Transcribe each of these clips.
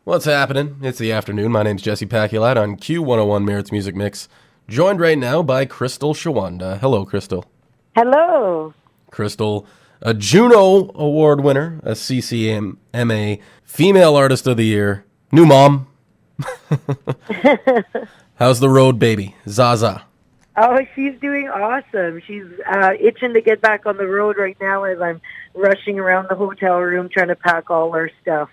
What's happening? It's the afternoon. My name's Jesse Paculat on Q101 Merritt's Music Mix, joined right now by Crystal Shawanda. Hello, Crystal. Hello. Crystal, a Juno Award winner, a CCMA Female Artist of the Year, new mom. How's the road, baby? Zaza. Oh, she's doing awesome. She's itching to get back on the road right now as I'm rushing around the hotel room trying to pack all our stuff.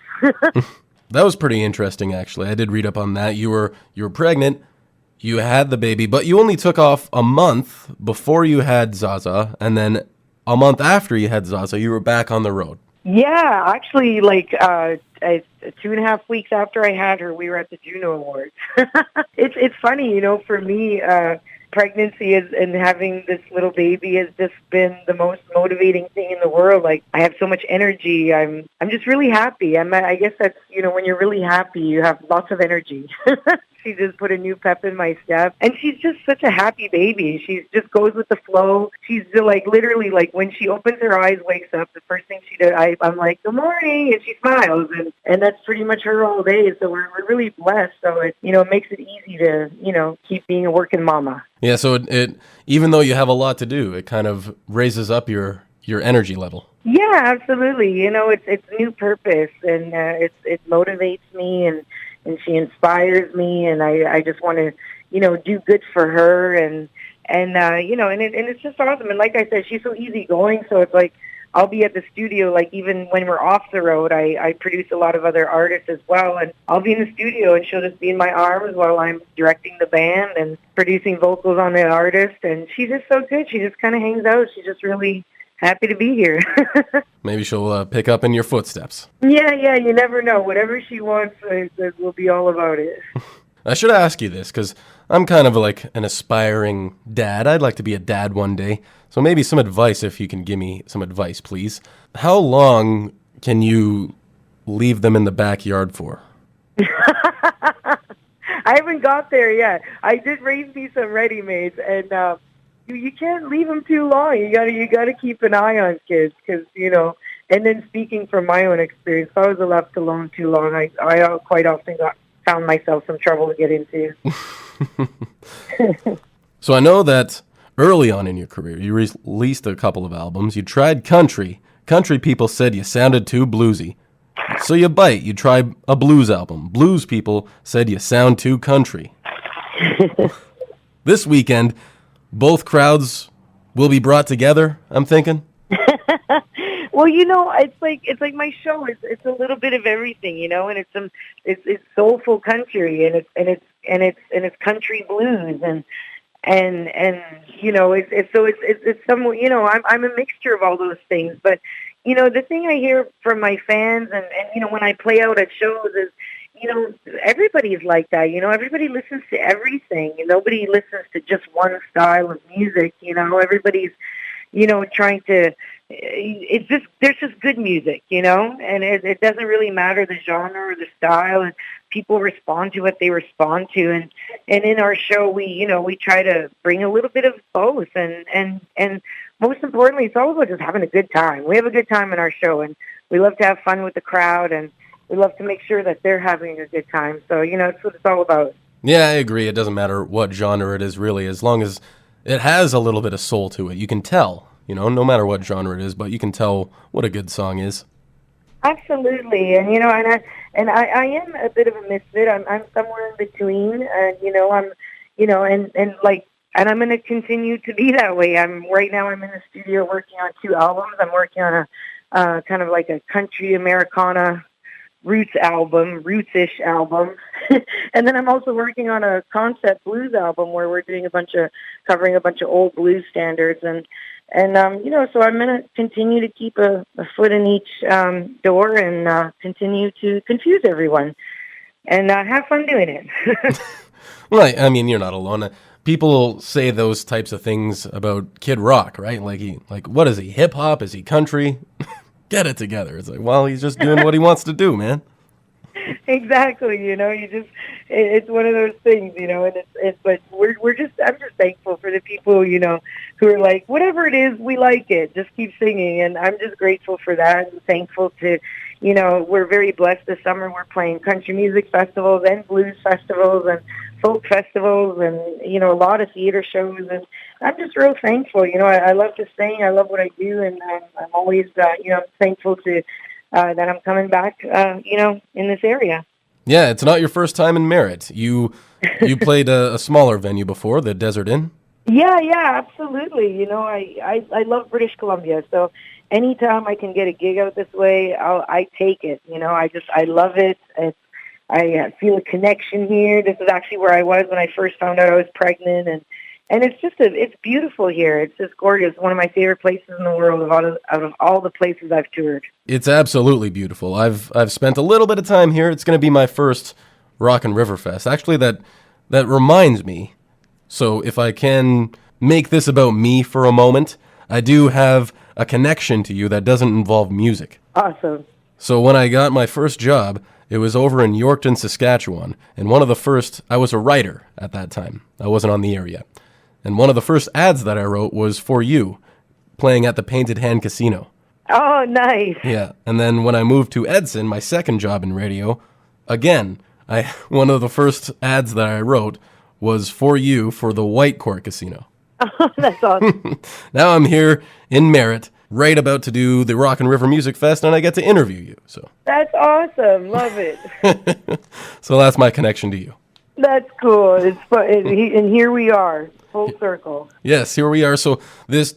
That was pretty interesting, actually. I did read up on that. You were pregnant, you had the baby, but you only took off a month before you had Zaza, and then a month after you had Zaza, you were back on the road. Yeah, actually, 2.5 weeks after I had her, we were at the Juno Awards. It's funny, for me, pregnancy and having this little baby has just been the most motivating thing in the world. Like, I have so much energy. I'm just really happy. I guess that's, when you're really happy, you have lots of energy. She just put a new pep in my step. And she's just such a happy baby. She just goes with the flow. She's literally when she opens her eyes, wakes up, the first thing she does, I'm like, good morning, and she smiles. And that's pretty much her all day. So we're really blessed. So it makes it easy to, keep being a working mama. Yeah, so it even though you have a lot to do, it kind of raises up your energy level. Yeah, absolutely. It's new purpose, and it motivates me, and she inspires me, and I just want to, do good for her, and it's just awesome. And like I said, she's so easygoing, so it's like I'll be at the studio, even when we're off the road, I produce a lot of other artists as well, and I'll be in the studio, and she'll just be in my arms while I'm directing the band and producing vocals on the artist, and she's just so good. She just kind of hangs out. She's just really happy to be here. Maybe she'll pick up in your footsteps. Yeah, you never know. Whatever she wants, we'll be all about it. I should ask you this, because I'm kind of like an aspiring dad. I'd like to be a dad one day. So maybe some advice, if you can give me some advice, please. How long can you leave them in the backyard for? I haven't got there yet. I did raise me some ready-mades, and you can't leave them too long. You gotta keep an eye on kids, because And then speaking from my own experience, if I was left alone too long, I quite often found myself some trouble to get into. So I know that early on in your career, you released a couple of albums. You tried country. Country people said you sounded too bluesy. So you bite. You try a blues album. Blues people said you sound too country. This weekend, both crowds will be brought together, I'm thinking. Well, it's like my show. It's a little bit of everything, and it's soulful country, and it's country blues, and it's somewhat, I'm a mixture of all those things. But the thing I hear from my fans, and when I play out at shows is, everybody's like that. Everybody listens to everything, and nobody listens to just one style of music. Everybody's trying to. There's just good music, and it doesn't really matter the genre or the style, and people respond to what they respond to, and in our show we try to bring a little bit of both, and most importantly, it's all about just having a good time. We have a good time in our show, and we love to have fun with the crowd, and we love to make sure that they're having a good time. So it's what it's all about. Yeah, I agree. It doesn't matter what genre it is, really, as long as it has a little bit of soul to it. You can tell. No matter what genre it is, but you can tell what a good song is. Absolutely, and I am a bit of a misfit. I'm somewhere in between, and and I'm going to continue to be that way. Right now I'm in the studio working on 2 albums. I'm working on a kind of like a country Americana roots-ish album. And then I'm also working on a concept blues album where we're doing covering a bunch of old blues standards. And so I'm going to continue to keep a foot in each door and continue to confuse everyone and have fun doing it. Well, I mean, you're not alone. People say those types of things about Kid Rock, right? What is he, hip-hop? Is he country? Get it together. It's like, well, he's just doing what he wants to do, man. Exactly. It's one of those things, and but I'm just thankful for the people, who are like, whatever it is, we like it. Just keep singing. And I'm just grateful for that and thankful to, we're very blessed this summer. We're playing country music festivals and blues festivals and folk festivals and, a lot of theater shows. And I'm just real thankful. I love to sing. I love what I do. And I'm always, thankful to that I'm coming back, in this area. Yeah, it's not your first time in Merritt. You played a smaller venue before, the Desert Inn. Yeah, absolutely. I love British Columbia, so anytime I can get a gig out this way, I take it. I love it. I feel a connection here. This is actually where I was when I first found out I was pregnant, and it's just it's beautiful here. It's just gorgeous. One of my favorite places in the world out of all the places I've toured. It's absolutely beautiful. I've spent a little bit of time here. It's going to be my first Rockin River Fest. Actually, that reminds me. So if I can make this about me for a moment, I do have a connection to you that doesn't involve music. Awesome. So when I got my first job, it was over in Yorkton, Saskatchewan, and I was a writer at that time. I wasn't on the air yet. And one of the first ads that I wrote was for you, playing at the Painted Hand Casino. Oh, nice. Yeah, and then when I moved to Edson, my second job in radio, again, one of the first ads that I wrote was for you for the White Court Casino. Oh, that's awesome. Now I'm here in Merritt, right about to do the Rockin River Music Fest, and I get to interview you. So that's awesome. Love it. So that's my connection to you. That's cool. It's fun. And here we are, full circle. Yes, here we are. So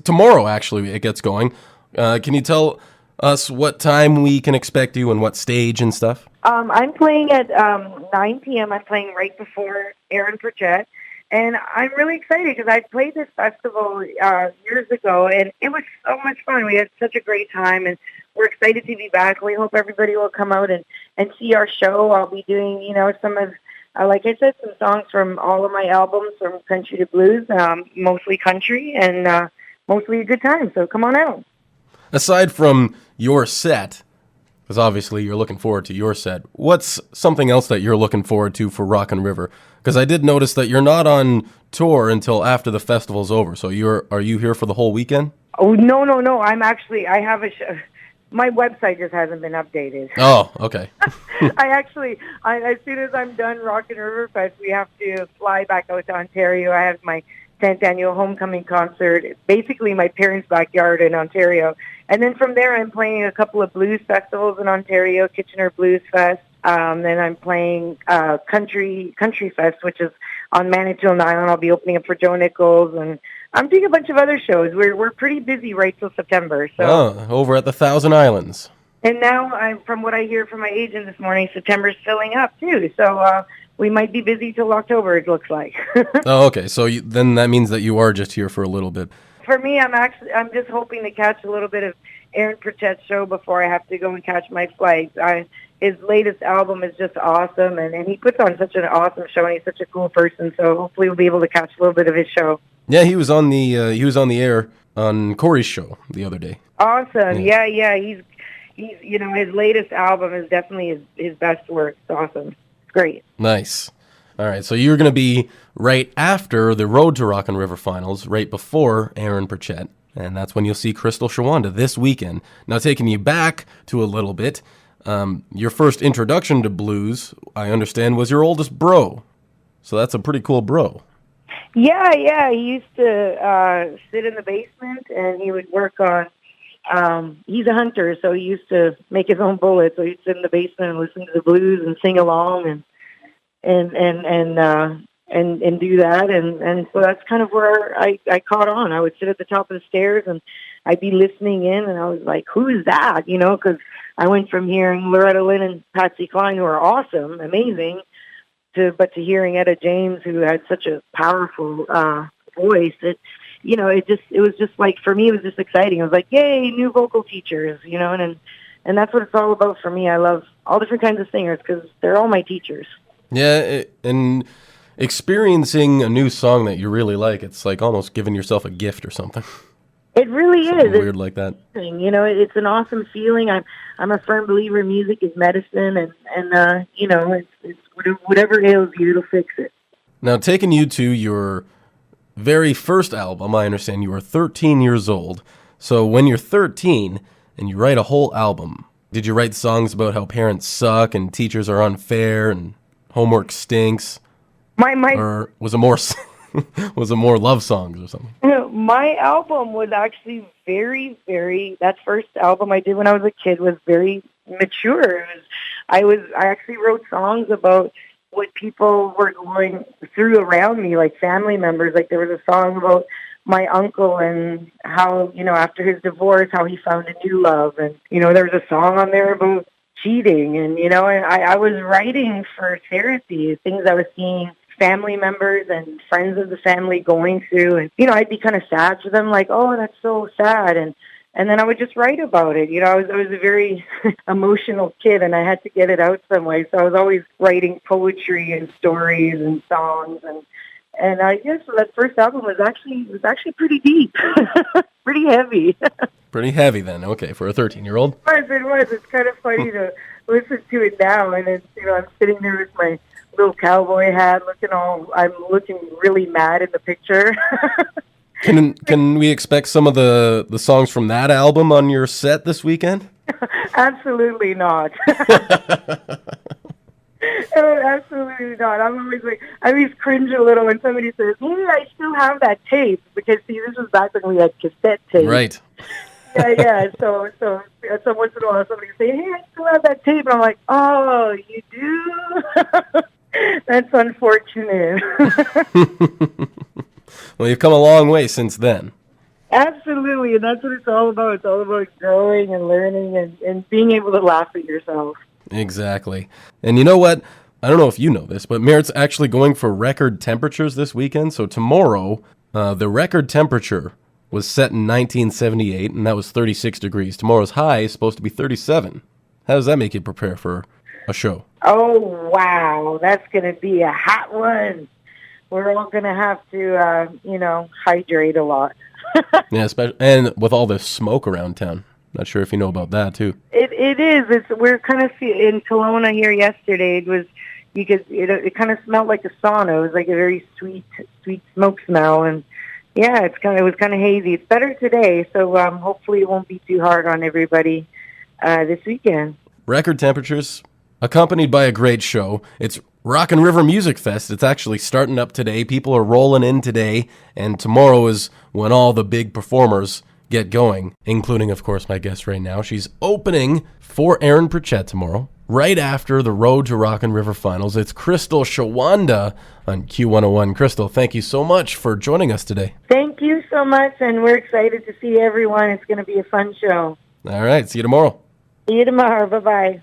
tomorrow, actually, it gets going. Can you tell us what time we can expect you and what stage and stuff? I'm playing at 9 p.m. I'm playing right before Aaron Pritchett. And I'm really excited because I played this festival years ago, and it was so much fun. We had such a great time, and we're excited to be back. We hope everybody will come out and see our show. I'll be doing, some of, like I said, some songs from all of my albums, from country to blues, mostly country, and mostly a good time. So come on out. Aside from your set, because obviously you're looking forward to your set, what's something else that you're looking forward to for Rockin River? Because I did notice that you're not on tour until after the festival's over. So are you here for the whole weekend? Oh, no. I have a show. My website just hasn't been updated. Oh, okay. As soon as I'm done Rockin River Fest, we have to fly back out to Ontario. I have my 10th annual homecoming concert. It's basically my parents' backyard in Ontario. And then from there, I'm playing a couple of blues festivals in Ontario, Kitchener Blues Fest. Then I'm playing Country Fest, which is on Manitoulin Island. I'll be opening up for Joe Nichols, and I'm doing a bunch of other shows. We're pretty busy right till September. So over at the Thousand Islands. And now, from what I hear from my agent this morning, September's filling up too. So we might be busy till October. It looks like. Oh, okay. So then that means that you are just here for a little bit. For me, I'm just hoping to catch a little bit of Aaron Pritchett's show before I have to go and catch my flight. His latest album is just awesome, and he puts on such an awesome show, and he's such a cool person. So hopefully we'll be able to catch a little bit of his show. Yeah, he was on the air on Corey's show the other day. Awesome. Yeah. He's his latest album is definitely his best work. It's awesome. It's great. Nice. All right, so you're going to be right after the Road to Rockin River Finals, right before Aaron Pritchett, and that's when you'll see Crystal Shawanda this weekend. Now, taking you back to a little bit, your first introduction to blues, I understand, was your oldest bro. So that's a pretty cool bro. Yeah. He used to sit in the basement, and he would work on. He's a hunter, so he used to make his own bullets. So he'd sit in the basement and listen to the blues and sing along and do that, and so that's kind of where I caught on. I would sit at the top of the stairs and I'd be listening in, and I was like, "Who is that?" Because I went from hearing Loretta Lynn and Patsy Cline, who are awesome, amazing, to hearing Etta James, who had such a powerful voice. It was just like, for me, it was just exciting. It was like, yay, new vocal teachers, and that's what it's all about for me. I love all different kinds of singers because they're all my teachers. Yeah, and experiencing a new song that you really like, it's like almost giving yourself a gift or something. It really something is. Weird like that. It's an awesome feeling. I'm a firm believer music is medicine, and it's whatever ails you, it'll fix it. Now, taking you to your very first album, I understand you were 13 years old. So when you're 13 and you write a whole album, Did you write songs about how parents suck and teachers are unfair and homework stinks? My Or was it more was it more love songs or something? my album was actually very that first album I did when I was a kid was very mature. I actually wrote songs about what people were going through around me, like family members. Like there was a song about my uncle and how, after his divorce, how he found a new love. And, there was a song on there about cheating. And, and I was writing for therapy, things I was seeing family members and friends of the family going through. And, I'd be kind of sad for them, like, oh, that's so sad. And then I would just write about it. I was a very emotional kid, and I had to get it out some way. So I was always writing poetry and stories and songs. And I guess that first album was actually pretty deep, pretty heavy. Pretty heavy then, okay, for a 13-year-old. It was. It's kind of funny to listen to it now, and it's, I'm sitting there with my little cowboy hat, I'm looking really mad in the picture. Can we expect some of the songs from that album on your set this weekend? Absolutely not. Absolutely not. I always cringe a little when somebody says, hey, I still have that tape. Because, see, this was back when we had cassette tapes. Right. Yeah. So once in a while somebody will say, hey, I still have that tape. And I'm like, oh, you do? That's unfortunate. Well, you've come a long way since then. Absolutely, and that's what it's all about. It's all about growing and learning and being able to laugh at yourself. Exactly. And you know what? I don't know if you know this, but Merritt's actually going for record temperatures this weekend. So tomorrow, the record temperature was set in 1978, and that was 36 degrees. Tomorrow's high is supposed to be 37. How does that make you prepare for a show? Oh, wow. That's going to be a hot one. We're all going to have to, hydrate a lot. Yeah, and with all the smoke around town. Not sure if you know about that, too. It is. We're kind of in Kelowna here yesterday. It kind of smelled like a sauna. It was like a very sweet smoke smell. And, yeah, it was kind of hazy. It's better today, so hopefully it won't be too hard on everybody this weekend. Record temperatures, accompanied by a great show. It's Rockin River Music Fest. It's actually starting up today. People are rolling in today, and tomorrow is when all the big performers get going, including, of course, my guest right now. She's opening for Aaron Pritchett tomorrow, right after the Road to Rockin River Finals. It's Crystal Shawanda on Q101. Crystal, thank you so much for joining us today. Thank you so much, and we're excited to see everyone. It's going to be a fun show. All right, see you tomorrow. See you tomorrow. Bye-bye.